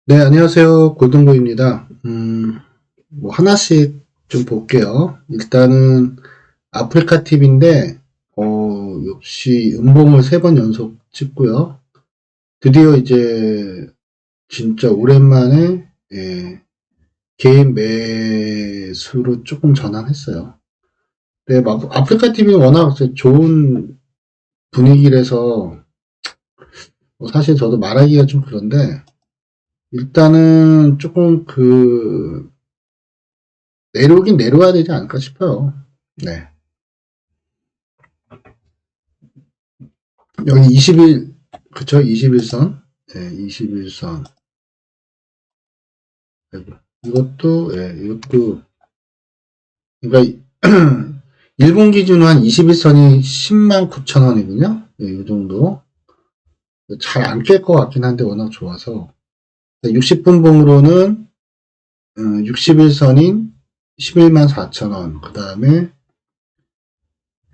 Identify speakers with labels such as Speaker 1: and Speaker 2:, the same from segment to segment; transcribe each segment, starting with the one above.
Speaker 1: 네, 안녕하세요. 골든보입니다. 뭐 하나씩 좀 볼게요. 일단은 아프리카 TV인데, 역시 음봉을 3번 연속 찍고요. 드디어 이제 진짜 오랜만에 개인 매수로 조금 전환했어요. 네, 아프리카 TV는 워낙 좋은 분위기라서 사실 저도 말하기가 좀 그런데 일단은 조금 내려오긴 내려와야 되지 않을까 싶어요. 네. 여기 21, 그쵸? 21선. 네, 21선. 이것도, 예, 이것도, 그러니까, 일본 기준으로 한 21선이 10만 9천 원이군요. 예, 이 정도. 잘 안 깰 것 같긴 한데 워낙 좋아서. 60분 봉으로는, 61선인 11만 4천 원. 그 다음에,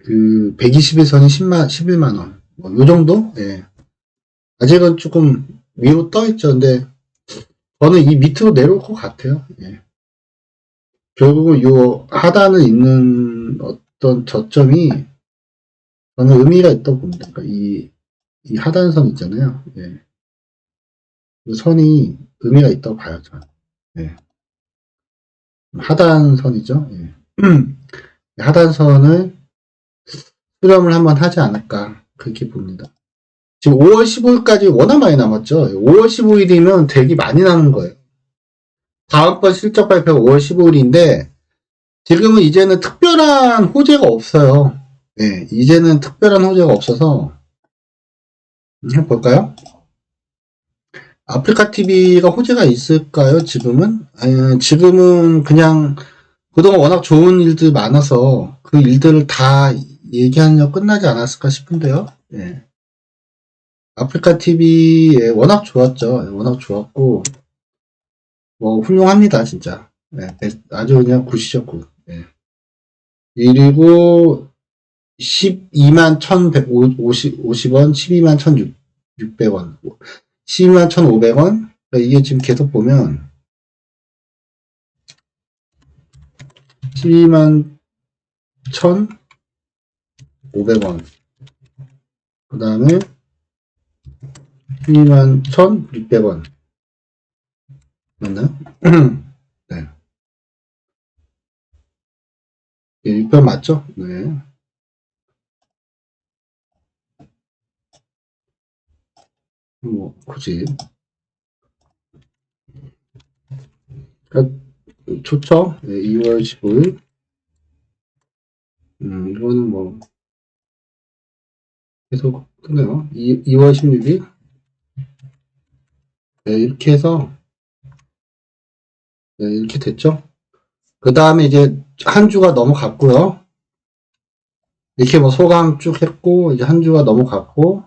Speaker 1: 121선이 11만 원. 뭐, 요 정도? 예. 아직은 조금 위로 떠 있죠. 근데 저는 이 밑으로 내려올 것 같아요. 예. 결국은 요 하단에 있는 어떤 저점이 저는 의미가 있다고 봅니다. 그러니까 이 하단선 있잖아요. 예. 그 선이 의미가 있다고 봐요. 저는. 예. 하단선이죠. 예. 하단선을 수렴을 한번 하지 않을까 그렇게 봅니다. 지금 5월 15일까지 워낙 많이 남았죠. 5월 15일이면 되게 많이 남은 거예요. 다음번 실적 발표가 5월 15일인데 지금은 이제는 특별한 호재가 없어요. 네, 이제는 특별한 호재가 없어서 해볼까요? 아프리카 TV가 호재가 있을까요? 지금은? 아니, 지금은 그냥 그동안 워낙 좋은 일들 많아서 그 일들을 다 얘기하느냐 끝나지 않았을까 싶은데요. 네. 아프리카 TV에 워낙 좋았죠. 워낙 좋았고 뭐 훌륭합니다, 진짜. 네, 아주 그냥 굿이죠, 굿. 네. 그리고 12만 1,150원, 12만 1,600원, 12만 1,500원. 이게 지금 계속 보면 12만 1,500원. 그 다음에 12만 1,600원. 맞나요? 네. 600원 맞죠? 네. 뭐, 굳이. 그러니까 좋죠? 네, 2월 15일. 이거는 뭐, 계속 뜨네요. 2월 16일. 네, 이렇게 해서, 네, 이렇게 됐죠? 그 다음에 이제 한 주가 넘어갔고요. 이렇게 뭐 소강 쭉 했고, 이제 한 주가 넘어갔고,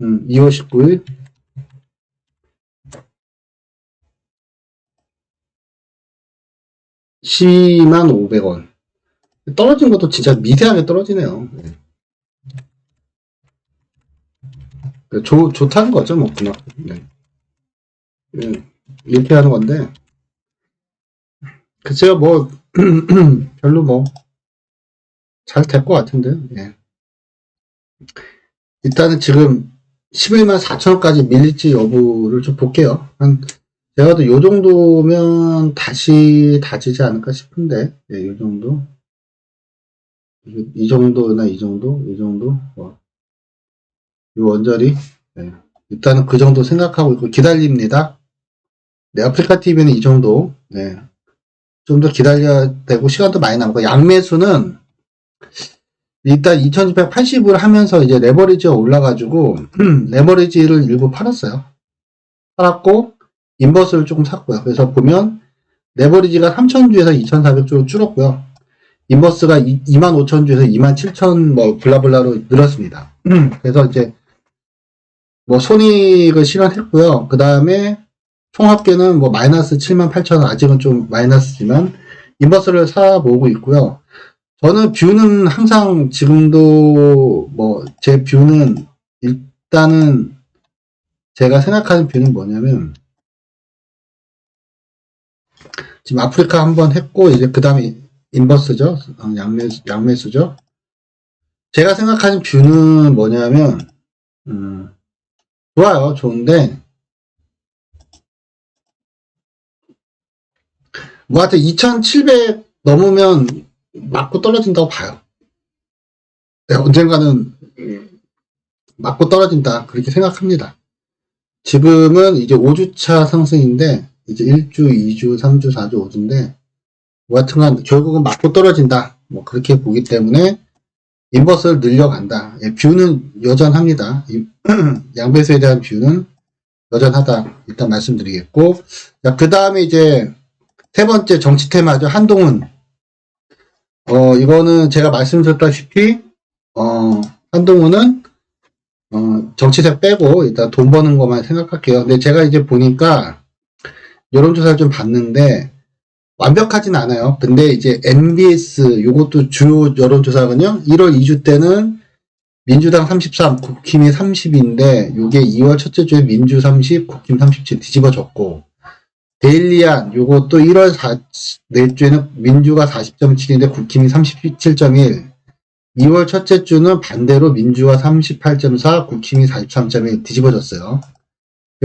Speaker 1: 2월 19일. 12만 500원. 떨어진 것도 진짜 미세하게 떨어지네요. 네. 좋다는 거죠, 뭐, 그냥. 네. 네. 이렇게 하는 건데, 글쎄요, 뭐, 별로 뭐, 잘 될 것 같은데, 예. 일단은 지금 11만 4천원까지 밀릴지 여부를 좀 볼게요. 제가 도 요 정도면 다시 다지지 않을까 싶은데, 예, 요 정도. 이 정도나 이 정도, 이 정도, 뭐, 요 원자리, 예. 일단은 그 정도 생각하고 있고 기다립니다. 네, 아프리카 TV는 이 정도, 네. 좀 더 기다려야 되고, 시간도 많이 남고, 양매수는 일단 2280을 하면서 이제 레버리지가 올라가지고, 레버리지를 일부 팔았어요. 팔았고, 인버스를 조금 샀고요. 그래서 보면, 레버리지가 3000주에서 2400주로 줄었고요. 인버스가 25000주에서 27000 뭐 블라블라로 늘었습니다. 그래서 이제 뭐 손익을 실현했고요. 그 다음에 총합계는 뭐 마이너스 78,000원, 아직은 좀 마이너스지만 인버스를 사 모으고 있고요. 저는 뷰는 항상 지금도 뭐 제 뷰는 일단은 제가 생각하는 뷰는 뭐냐면, 지금 아프리카 한번 했고, 이제 그 다음에 인버스죠. 양매수죠. 제가 생각하는 뷰는 뭐냐면, 좋아요. 좋은데, 뭐 하여튼 2700 넘으면 맞고 떨어진다고 봐요. 네, 언젠가는 맞고 떨어진다. 그렇게 생각합니다. 지금은 이제 5주차 상승인데, 이제 1주, 2주, 3주, 4주, 5주인데, 뭐 하여튼간 결국은 맞고 떨어진다. 뭐 그렇게 보기 때문에 인버스를 늘려간다. 예, 뷰는 여전합니다. 양배수에 대한 뷰는 여전하다. 일단 말씀드리겠고, 자, 그 다음에 이제 세 번째 정치 테마죠. 한동훈. 이거는 제가 말씀드렸다시피, 한동훈은, 정치색 빼고 일단 돈 버는 것만 생각할게요. 근데 제가 이제 보니까 여론조사를 좀 봤는데, 완벽하진 않아요. 근데 이제 MBS, 요것도 주요 여론조사거든요. 1월 2주 때는 민주당 33, 국힘이 30인데, 요게 2월 첫째 주에 민주 30, 국힘 37 뒤집어졌고, 데일리안, 요것도 1월 넷째는 민주가 40.7인데 국힘이 37.1. 2월 첫째 주는 반대로 민주가 38.4, 국힘이 43.1 뒤집어졌어요.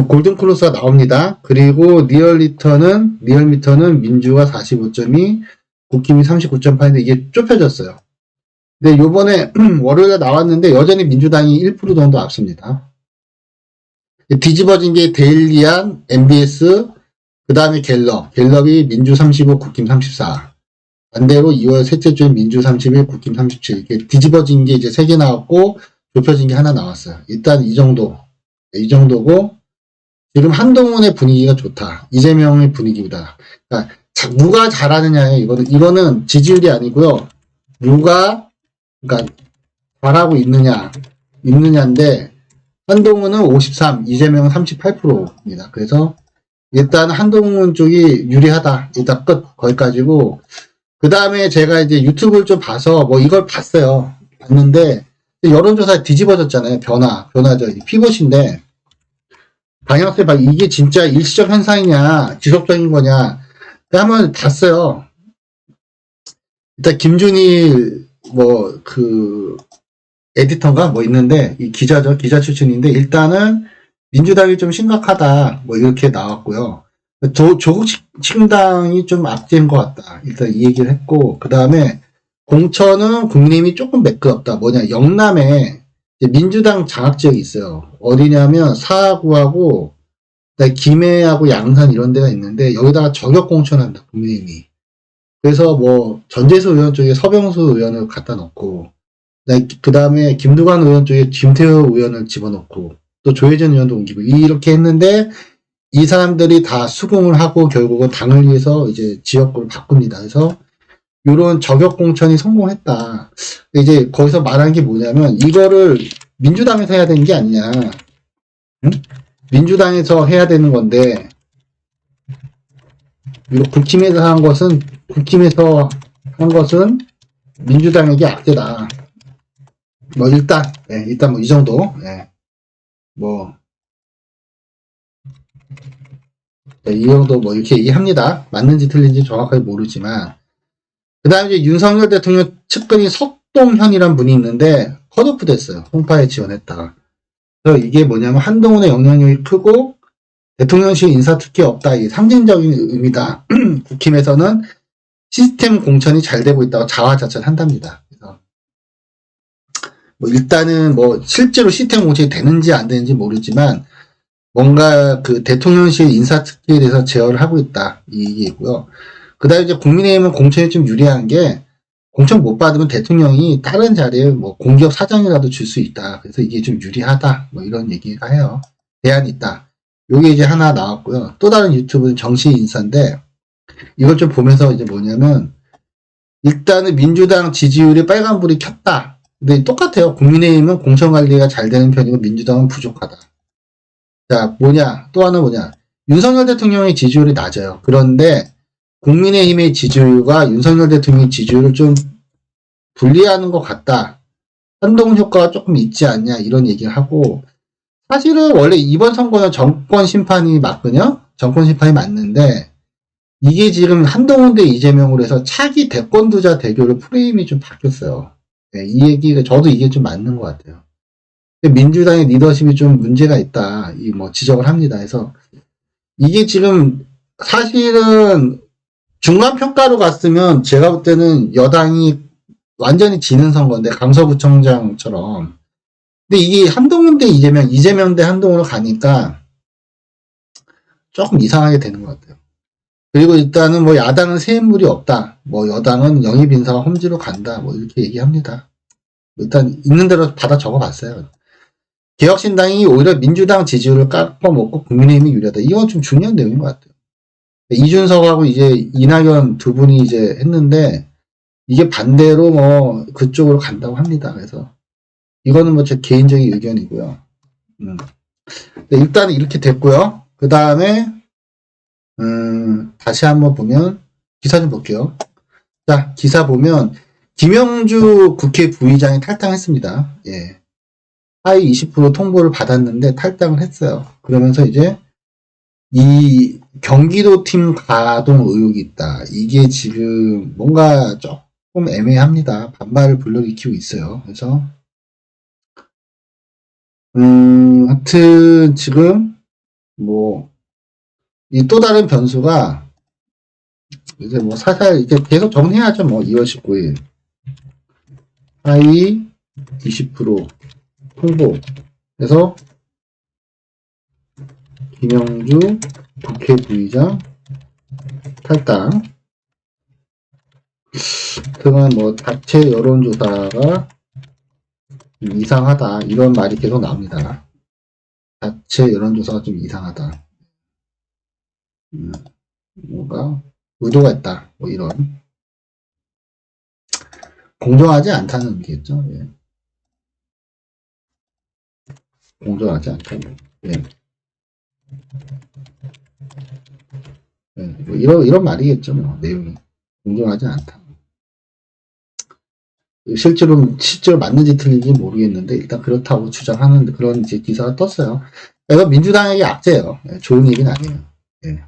Speaker 1: 골든크로스가 나옵니다. 그리고 리얼미터는 민주가 45.2, 국힘이 39.8인데 이게 좁혀졌어요. 근데 요번에 월요일에 나왔는데 여전히 민주당이 1% 정도 앞섭니다. 뒤집어진 게 데일리안, MBS, 그 다음에 갤럽이 민주 35, 국힘 34. 반대로 2월 셋째 주에 민주 31, 국힘 37. 이게 뒤집어진 게 이제 3개 나왔고, 좁혀진 게 하나 나왔어요. 일단 이 정도고, 지금 한동훈의 분위기가 좋다. 이재명의 분위기보다. 그러니까 누가 잘하느냐예요. 이거는 지지율이 아니고요. 그러니까 잘하고 있느냐인데, 한동훈은 53, 이재명은 38%입니다. 그래서 일단 한동훈 쪽이 유리하다. 일단 끝. 거기까지고. 그 다음에 제가 이제 유튜브를 좀 봐서 뭐 이걸 봤어요. 봤는데 여론조사 뒤집어졌잖아요. 변화죠. 피벗인데 방향세 봐. 이게 진짜 일시적 현상이냐, 지속적인 거냐. 한번 봤어요. 일단 김준일 에디터인가 뭐 있는데 이 기자죠. 기자 출신인데 일단은 민주당이 좀 심각하다. 뭐 이렇게 나왔고요. 조국 신당이 좀 악재인 것 같다. 일단 이 얘기를 했고, 그 다음에 공천은 국민의힘이 조금 매끄럽다. 영남에 민주당 장악 지역이 있어요. 어디냐면 사구하고 김해하고 양산 이런 데가 있는데 여기다가 저격 공천한다. 국민의힘이. 그래서 뭐 전재수 의원 쪽에 서병수 의원을 갖다 놓고, 그 다음에 김두관 의원 쪽에 김태호 의원을 집어넣고, 또 조혜전 의원도 옮기고 이렇게 했는데. 이 사람들이 다 수긍을 하고 결국은 당을 위해서 이제 지역구를 바꿉니다. 그래서 이런 저격 공천이 성공했다. 이제 거기서 말한 게 뭐냐면 이거를 민주당에서 해야 되는 게 아니냐. 응? 민주당에서 해야 되는 건데 이거 국힘에서 한 것은 민주당에게 악재다. 뭐 일단 뭐 이 정도. 이 정도 뭐 이렇게 얘기합니다. 맞는지 틀린지 정확하게 모르지만. 그 다음에 이제 윤석열 대통령 측근이 석동현이란 분이 있는데 컷오프 됐어요. 홍파에 지원했다가. 그래서 이게 뭐냐면 한동훈의 영향력이 크고 대통령실 인사특혜 없다. 이게 상징적인 의미다. 국힘에서는 시스템 공천이 잘 되고 있다고 자화자찬한답니다. 그래서 뭐 일단은 뭐 실제로 시스템 공천이 되는지 안 되는지 모르지만 뭔가 그 대통령실 인사특혜에 대해서 제어를 하고 있다. 이 얘기고요. 그 다음에 이제 국민의힘은 공천이 좀 유리한 게 공천 못 받으면 대통령이 다른 자리에 뭐 공기업 사장이라도 줄 수 있다. 그래서 이게 좀 유리하다. 뭐 이런 얘기가 해요. 대안이 있다. 요게 이제 하나 나왔고요. 또 다른 유튜브는 정치 인사인데 이걸 좀 보면서 이제 뭐냐면 일단은 민주당 지지율이 빨간불이 켰다. 근데 똑같아요. 국민의힘은 공천 관리가 잘 되는 편이고 민주당은 부족하다. 자, 또 하나 윤석열 대통령의 지지율이 낮아요. 그런데 국민의힘의 지지율과 윤석열 대통령의 지지율을 좀 분리하는 것 같다. 한동훈 효과가 조금 있지 않냐 이런 얘기를 하고 사실은 원래 이번 선거는 정권 심판이 맞거든요. 정권 심판이 맞는데 이게 지금 한동훈 대 이재명으로 해서 차기 대권주자 대결의 프레임이 좀 바뀌었어요. 네, 이 얘기가 저도 이게 좀 맞는 것 같아요. 민주당의 리더십이 좀 문제가 있다, 이 뭐 지적을 합니다. 그래서 이게 지금 사실은 중간 평가로 갔으면 제가 볼 때는 여당이 완전히 지는 선거인데 강서구청장처럼. 근데 이게 한동훈 대 이재명, 이재명 대 한동훈으로 가니까 조금 이상하게 되는 것 같아요. 그리고 일단은 뭐 야당은 새 인물이 없다. 뭐 여당은 영입 인사와 험지로 간다. 뭐 이렇게 얘기합니다. 일단 있는 대로 받아 적어봤어요. 개혁신당이 오히려 민주당 지지율을 깎아먹고 국민의힘이 유리하다. 이건 좀 중요한 내용인 것 같아요. 이준석하고 이제 이낙연 두 분이 이제 했는데 이게 반대로 뭐 그쪽으로 간다고 합니다. 그래서 이거는 뭐 제 개인적인 의견이고요. 일단 이렇게 됐고요. 그 다음에 다시 한번 보면 기사 좀 볼게요. 자, 기사 보면 김영주 국회 부의장이 탈당했습니다. 예. 하위 20% 통보를 받았는데 탈당을 했어요. 그러면서 이제 이 경기도 팀 가동 의혹이 있다. 이게 지금 뭔가 조금 애매합니다. 반발을 불러일으키고 있어요. 그래서 하여튼 지금 뭐 이 또 다른 변수가 이제 뭐 살살 이제 계속 정리해야죠. 뭐 2월 19일 하위 20% 통보. 그래서 김영주 국회 부의장 탈당. 그동안 뭐 자체 여론조사가 이상하다 이런 말이 계속 나옵니다. 자체 여론조사가 좀 이상하다. 뭔가 의도가 있다. 뭐 이런 공정하지 않다는 의미겠죠. 예. 공정하지 않다는. 예. 예. 뭐 이런 말이겠죠. 뭐 내용이 공정하지 않다. 실제로 맞는지 틀린지 모르겠는데 일단 그렇다고 주장하는 그런 이제 기사가 떴어요. 이거 민주당에게 악재예요. 예. 좋은 얘기는 아니에요. 예.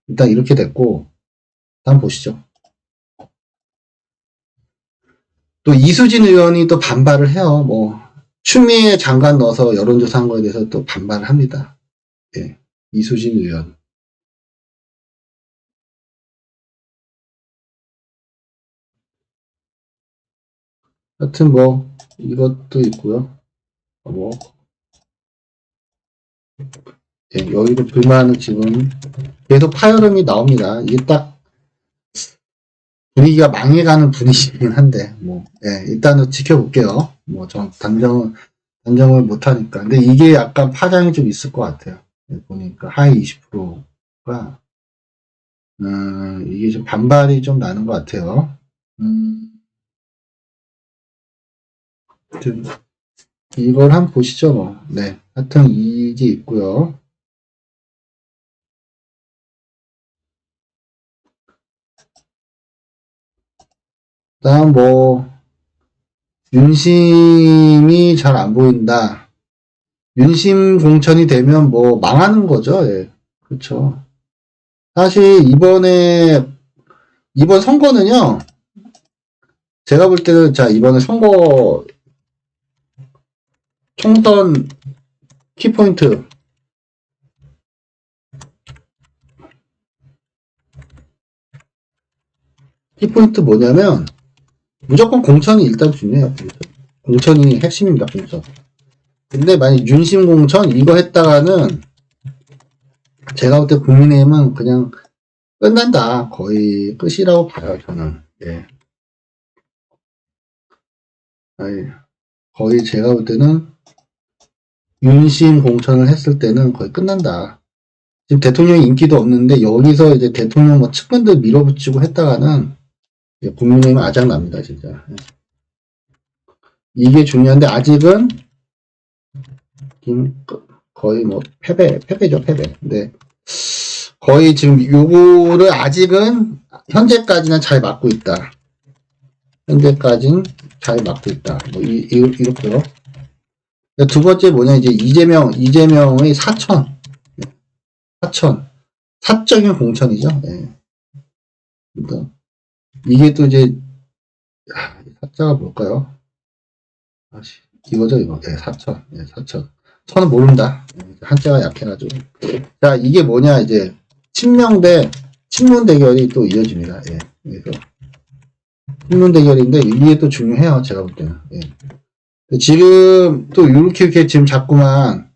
Speaker 1: 일단 이렇게 됐고 다음 보시죠. 또 이수진 의원이 또 반발을 해요. 뭐 추미애 장관 넣어서 여론조사한 거에 대해서 또 반발을 합니다. 예. 이수진 의원. 하여튼 뭐 이것도 있고요. 뭐 예, 여기도 불만은 지금 계속 파열음이 나옵니다. 이게 딱 분위기가 망해가는 분위기긴 한데 뭐 예, 일단은 지켜볼게요. 뭐 전 단정을 못하니까. 근데 이게 약간 파장이 좀 있을 것 같아요. 예, 보니까 하위 20%가 이게 좀 반발이 좀 나는 것 같아요. 이걸 한번 보시죠. 뭐. 네, 하여튼 이게 있고요. 다음 뭐 윤심이 잘 안 보인다. 윤심 공천이 되면 뭐 망하는 거죠. 예. 그렇죠. 사실 이번 선거는요. 제가 볼 때는 자 이번에 선거 총선 키포인트 뭐냐면 무조건 공천이 일단 중요해요. 공천이 핵심입니다. 공천. 근데 만약 윤심 공천 이거 했다가는 제가 볼 때 국민의힘은 그냥 끝난다. 거의 끝이라고 봐요. 저는. 예. 거의 제가 볼 때는 윤심 공천을 했을 때는 거의 끝난다. 지금 대통령이 인기도 없는데 여기서 이제 대통령 뭐 측근들 밀어붙이고 했다가는 국민의힘은 아작납니다. 진짜. 이게 중요한데 아직은 거의 뭐 패배죠. 패배. 근데 거의 지금 요거를 아직은 현재까지는 잘 막고 있다. 현재까지는 잘 막고 있다. 뭐 이렇고요. 두 번째 뭐냐, 이제 이재명의 사적인 공천이죠. 예. 그러니까 이게 또 이제, 사자가 뭘까요? 이거죠, 이거. 예, 사천. 예, 사천. 천은 모른다. 예, 한자가 약해가지고. 자, 이게 뭐냐, 이제, 친문 대결이 또 이어집니다. 예. 그래서, 친문 대결인데, 이게 또 중요해요, 제가 볼 때는. 예. 지금, 또, 이렇게 지금 자꾸만,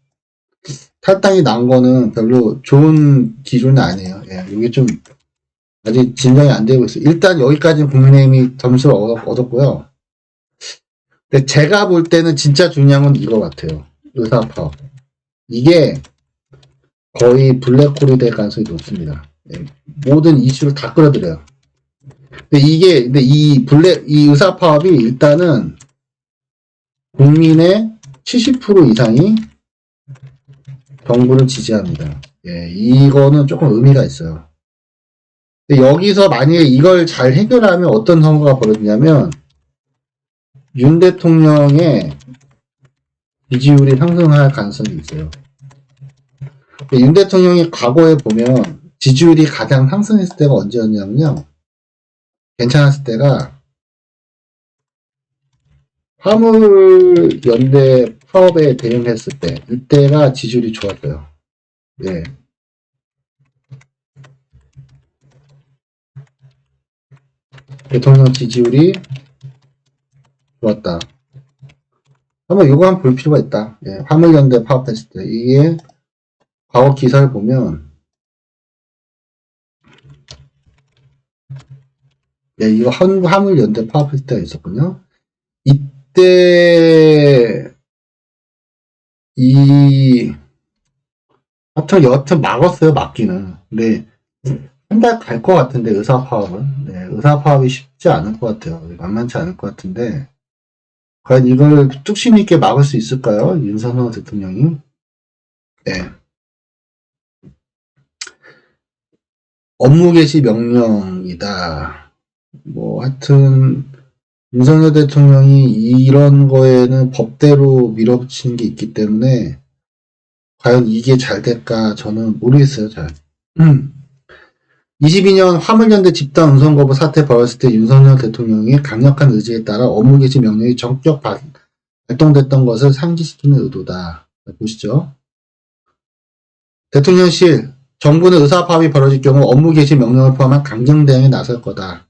Speaker 1: 탈당이 난 거는 별로 좋은 기준은 아니에요. 예, 이게 좀, 아직 진정이 안 되고 있어요. 일단 여기까지는 국민의힘이 점수를 얻었고요. 근데 제가 볼 때는 진짜 중요한 건 이거 같아요. 의사파업. 이게 거의 블랙홀이 될 가능성이 높습니다. 예, 모든 이슈를 다 끌어들여요. 근데 이 의사파업이 일단은 국민의 70% 이상이 정부를 지지합니다. 예, 이거는 조금 의미가 있어요. 근데 여기서 만약에 이걸 잘 해결하면 어떤 선거가 벌어지냐면, 윤 대통령의 지지율이 상승할 가능성이 있어요. 윤 대통령이 과거에 보면 지지율이 가장 상승했을 때가 언제였냐면요. 괜찮았을 때가 화물연대 파업에 대응했을 때, 이때가 지지율이 좋았어요. 예. 대통령 지지율이 좋았다. 한번 이거 한번 볼 필요가 있다. 예, 화물연대 파업했을 때. 이게 과거 기사를 보면, 예, 이거 화물연대 파업했을 때가 있었군요. 이때, 여하튼 막았어요, 막기는. 근데, 한 달 갈 것 같은데, 의사파업은. 네, 의사파업이 쉽지 않을 것 같아요. 만만치 않을 것 같은데, 과연 이걸 뚝심 있게 막을 수 있을까요? 윤석열 대통령이. 네. 업무 개시 명령이다. 뭐, 하여튼, 윤석열 대통령이 이런 거에는 법대로 밀어붙이는 게 있기 때문에, 과연 이게 잘 될까? 저는 모르겠어요, 잘. 22년 화물연대 집단 운송 거부 사태 벌어졌을 때 윤석열 대통령이 강력한 의지에 따라 업무 개시 명령이 전격 발동됐던 것을 상기시키는 의도다. 보시죠. 대통령실, 정부는 의사파업이 벌어질 경우 업무 개시 명령을 포함한 강경 대응에 나설 거다.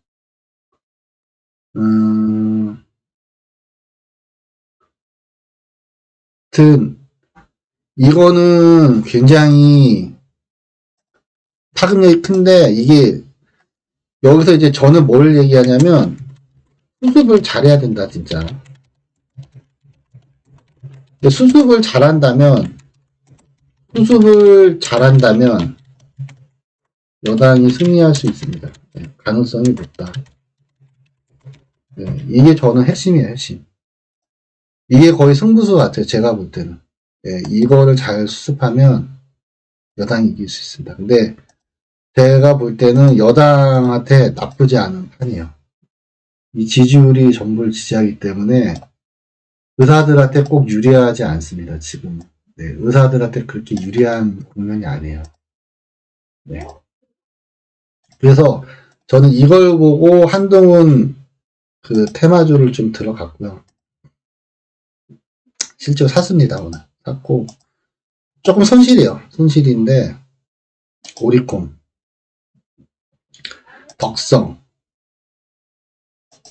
Speaker 1: 이거는 굉장히 파급력이 큰데, 이게 여기서 이제 저는 뭘 얘기하냐면, 수습을 잘해야 된다, 진짜. 수습을 잘한다면 여당이 승리할 수 있습니다. 네, 가능성이 높다. 네, 이게 저는 핵심이에요, 핵심. 이게 거의 승부수 같아요, 제가 볼 때는. 네, 이거를 잘 수습하면 여당이 이길 수 있습니다. 근데 제가 볼 때는 여당한테 나쁘지 않은 판이에요. 이 지지율이 정부를 지지하기 때문에 의사들한테 꼭 유리하지 않습니다, 지금. 네, 의사들한테 그렇게 유리한 국면이 아니에요. 네. 그래서 저는 이걸 보고 한동훈 그 테마주를 좀 들어갔고요. 실제로 샀습니다, 오늘. 샀고, 조금 손실이에요. 손실인데, 오리콤, 덕성,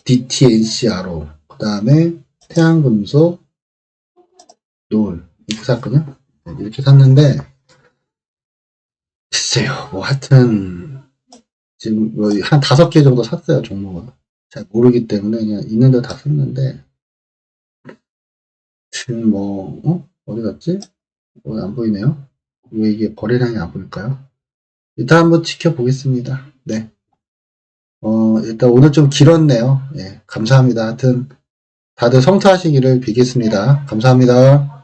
Speaker 1: DTNCRO, 그 다음에 태양금속, 노을, 이렇게 샀거든요. 네, 이렇게 샀는데, 글쎄요, 뭐 하여튼, 지금 뭐 한 5개 정도 샀어요, 종목을. 잘 모르기 때문에 그냥 있는 데 다 샀는데, 지금 뭐, 어디 갔지? 안 보이네요. 왜 이게 거래량이 안 보일까요? 일단 한번 지켜보겠습니다. 네. 일단 오늘 좀 길었네요. 예, 감사합니다. 하여튼, 다들 성투하시기를 빌겠습니다. 감사합니다.